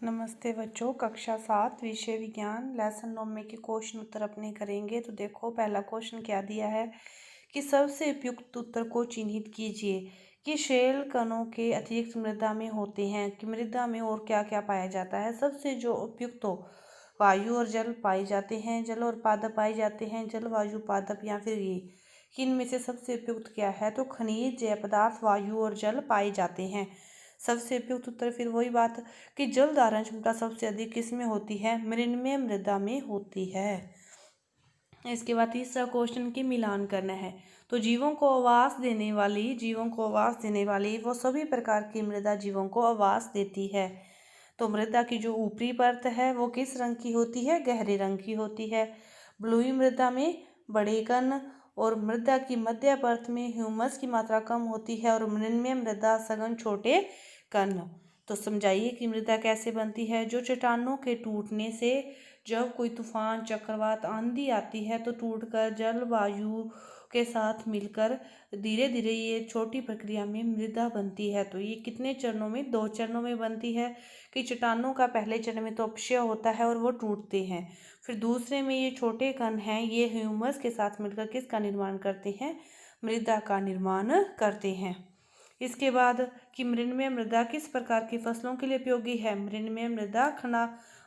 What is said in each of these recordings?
नमस्ते बच्चों, कक्षा 7 विषय विज्ञान लेसन 9 में के क्वेश्चन उत्तर अपने करेंगे। तो देखो, पहला क्वेश्चन क्या दिया है कि सबसे उपयुक्त उत्तर को चिन्हित कीजिए कि शेल कणों के अतिरिक्त मृदा में होते हैं। कि मृदा में और क्या क्या पाया जाता है। सबसे जो उपयुक्त हो, वायु और जल पाए जाते हैं, जल और पादप पाए जाते हैं, जल वायु पादप या फिर ये इनमें से सबसे उपयुक्त क्या है। तो खनिज जैव पदार्थ वायु और जल पाए जाते हैं। सबसे उपयुक्त उत्तर फिर वही बात कि जल धारण क्षमता सबसे अधिक किसमें होती है, मृण्मय मृदा में होती है। इसके बाद तीसरा क्वेश्चन की मिलान करना है। तो जीवों को आवास देने वाली वो सभी प्रकार की मृदा जीवों को आवास देती है। तो मृदा की जो ऊपरी परत है वो किस रंग की होती है, गहरे रंग की होती है। बलुई मृदा में बड़े कण और मृदा की मध्य परत में ह्यूमस की मात्रा कम होती है और मृण्मय मृदा सघन छोटे कण। तो समझाइए कि मृदा कैसे बनती है। जो चट्टानों के टूटने से जब कोई तूफान, चक्रवात, आंधी आती है तो टूटकर जलवायु के साथ मिलकर धीरे धीरे ये छोटी प्रक्रिया में मृदा बनती है। तो ये कितने चरणों में, 2 चरणों में बनती है। कि चट्टानों का पहले चरण में तो अपक्षय होता है और वो टूटते हैं। फिर दूसरे में ये छोटे कण हैं, ये ह्यूमस के साथ मिलकर किसका निर्माण करते हैं, मृदा का निर्माण करते हैं। इसके बाद कि मृण्मय मृदा किस प्रकार की फसलों के लिए उपयोगी है। मृण्मय मृदा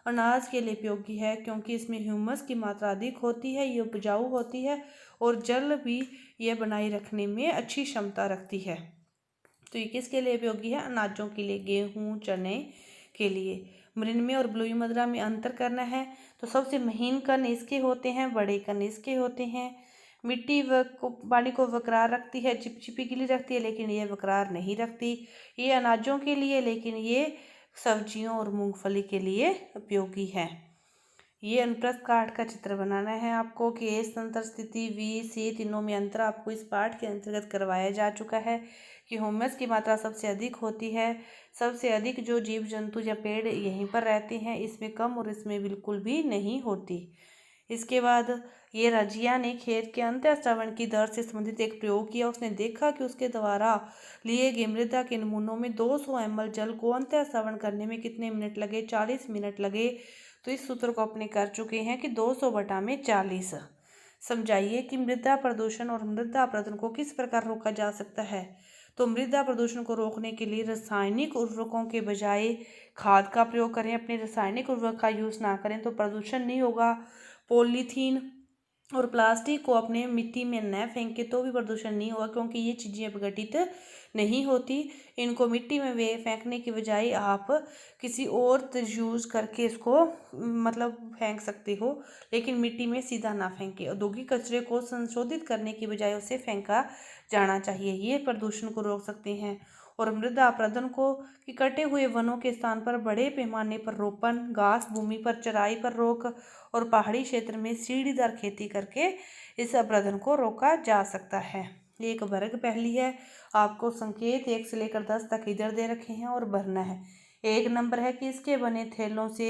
अनाज के लिए उपयोगी है क्योंकि इसमें ह्यूमस की मात्रा अधिक होती है, ये उपजाऊ होती है और जल भी ये बनाए रखने में अच्छी क्षमता रखती है। तो ये किसके लिए उपयोगी है, अनाजों के लिए, गेहूँ चने के लिए। मृण्मय और बलुई मृदा में अंतर करना है। तो सबसे महीन कण इसके होते हैं, बड़े कण इसके होते हैं। मिट्टी पानी को बरकरार रखती है, चिपचिपी गीली रखती है, लेकिन ये बरकरार नहीं रखती। ये अनाजों के लिए, लेकिन ये सब्जियों और मूंगफली के लिए उपयोगी है। ये अनुप्रस्थ काट का चित्र बनाना है आपको कि ए संतर स्थिति V C तीनों में अंतर आपको इस पाठ के अंतर्गत करवाया जा चुका है। कि ह्यूमस की मात्रा सबसे अधिक होती है, सबसे अधिक जो जीव जंतु या पेड़ यहीं पर रहते हैं, इसमें कम और इसमें बिल्कुल भी नहीं होती। इसके बाद ये रजिया ने खेत के अंतःस्रावण की दर से संबंधित एक प्रयोग किया। उसने देखा कि उसके द्वारा लिए गए मृदा के नमूनों में 200 ml जल को अंतःस्रावण करने में कितने मिनट लगे, 40 मिनट लगे। तो इस सूत्र को अपने कर चुके हैं कि 200/40। समझाइए कि मृदा प्रदूषण और मृदा अपरदन को किस प्रकार रोका जा सकता है। तो मृदा प्रदूषण को रोकने के लिए रासायनिक उर्वरकों के बजाय खाद का प्रयोग करें। अपने रासायनिक उर्वरक का यूज़ ना करें तो प्रदूषण नहीं होगा। पॉलीथीन और प्लास्टिक को अपने मिट्टी में न फेंके तो भी प्रदूषण नहीं होगा, क्योंकि ये चीज़ें अपघटित नहीं होती। इनको मिट्टी में वे फेंकने की बजाय आप किसी और यूज़ करके इसको फेंक सकते हो, लेकिन मिट्टी में सीधा ना फेंके। औद्योगिक कचरे को संशोधित करने की बजाय उसे फेंका जाना चाहिए, ये प्रदूषण को रोक सकते हैं। और मृदा अपरदन को कि कटे हुए वनों के स्थान पर बड़े पैमाने पर रोपण, घास भूमि पर चराई पर रोक और पहाड़ी क्षेत्र में सीढ़ीदार खेती करके इस अपरदन को रोका जा सकता है। एक वर्ग पहली है, आपको संकेत 1 से लेकर 10 तक इधर दे रखे हैं और भरना है। 1 नंबर है कि इसके बने थैलों से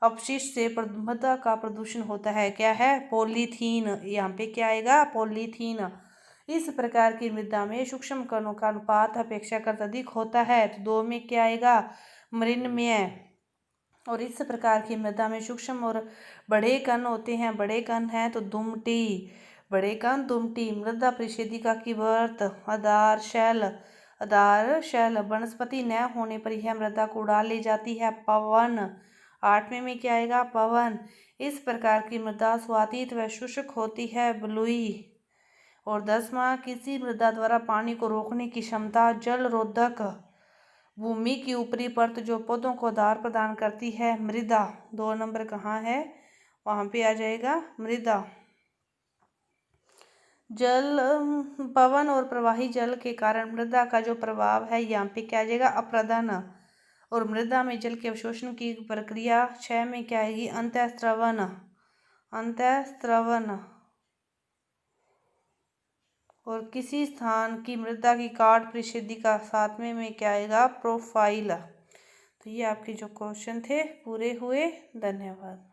अपशिष्ट से मृदा का प्रदूषण होता है। क्या है, पॉलीथीन। यहाँ पे क्या आएगा, पॉलीथीन। इस प्रकार की मृदा में सूक्ष्म कणों का अनुपात अपेक्षाकृत अधिक होता है। तो 2 में क्या आएगा, मृण्मय। और इस प्रकार की मृदा में सूक्ष्म और बड़े कण होते हैं। बड़े कण हैं तो दुमटी, बड़े कण दुमटी। मृदा परिषेदिका की वर्त, आधार शैल। वनस्पति न होने पर यह मृदा को उड़ा ले जाती है। पवन। 8वें में क्या आएगा, पवन। इस प्रकार की मृदा स्वातीत व शुष्क होती है। बलुई। और 10वां, किसी मृदा द्वारा पानी को रोकने की क्षमता, जल रोधक। भूमि की ऊपरी परत जो पौधों को आधार प्रदान करती है, मृदा। 2 नंबर कहाँ है, वहाँ पे आ जाएगा मृदा। जल, पवन और प्रवाही जल के कारण मृदा का जो प्रभाव है, यहाँ पे क्या आ जाएगा, अपरदन। और मृदा में जल के अवशोषण की प्रक्रिया। 6 में क्या आएगी, अंतःस्रावन। और किसी स्थान की मृदा की काट परिषेदिका। 7वें में क्या आएगा, प्रोफाइल। तो ये आपके जो क्वेश्चन थे पूरे हुए। धन्यवाद।